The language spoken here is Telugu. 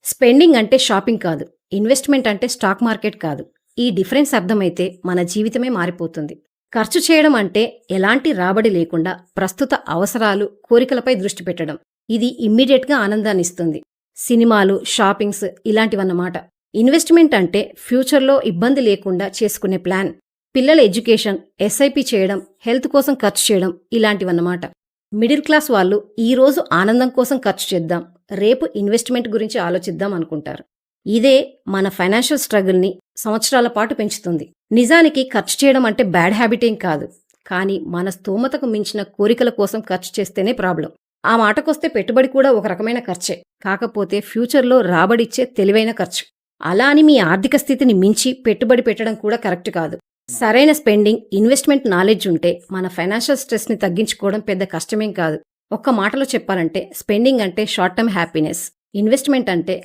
స్పెండింగ్ అంటే షాపింగ్ కాదు. ఇన్వెస్ట్‌మెంట్ అంటే స్టాక్ మార్కెట్ కాదు. ఈ డిఫరెన్స్ అర్థమైతే మన జీవితమే మారిపోతుంది. ఖర్చు చేయడం అంటే ఎలాంటి రాబడి లేకుండా ప్రస్తుత అవసరాలు, కోరికలపై దృష్టి పెట్టడం. ఇది ఇమ్మీడియేట్‌గా ఆనందాన్నిస్తుంది. సినిమాలు, షాపింగ్స్ ఇలాంటివన్నమాట. ఇన్వెస్ట్‌మెంట్ అంటే ఫ్యూచర్‌లో ఇబ్బంది లేకుండా చేసుకునే ప్లాన్. పిల్లల ఎడ్యుకేషన్, ఎస్ఐపి చేయడం, హెల్త్ కోసం ఖర్చు చేయడం ఇలాంటివన్నమాట. మిడిల్ క్లాస్ వాళ్ళు ఈరోజు ఆనందం కోసం ఖర్చు చేద్దాం, రేపు ఇన్వెస్ట్మెంట్ గురించి ఆలోచిద్దాం అనుకుంటారు. ఇదే మన ఫైనాన్షియల్ స్ట్రగుల్ని సంవత్సరాల పాటు పెంచుతుంది. నిజానికి ఖర్చు చేయడం అంటే బ్యాడ్ హ్యాబిట్ ఏం కాదు. కానీ మన స్తోమతకు మించిన కోరికల కోసం ఖర్చు చేస్తేనే ప్రాబ్లం. ఆ మాటకొస్తే పెట్టుబడి కూడా ఒక రకమైన ఖర్చే. కాకపోతే ఫ్యూచర్లో రాబడిచ్చే తెలివైన ఖర్చు. అలా అని మీ ఆర్థిక స్థితిని మించి పెట్టుబడి పెట్టడం కూడా కరెక్ట్ కాదు. సరైన స్పెండింగ్, ఇన్వెస్ట్మెంట్ నాలెడ్జ్ ఉంటే మన ఫైనాన్షియల్ స్ట్రెస్ని తగ్గించుకోవడం పెద్ద కష్టమేం కాదు. ఒక్క మాటలో చెప్పాలంటే స్పెండింగ్ అంటే షార్ట్ టర్మ్ హ్యాపీనెస్, ఇన్వెస్ట్మెంట్ అంటే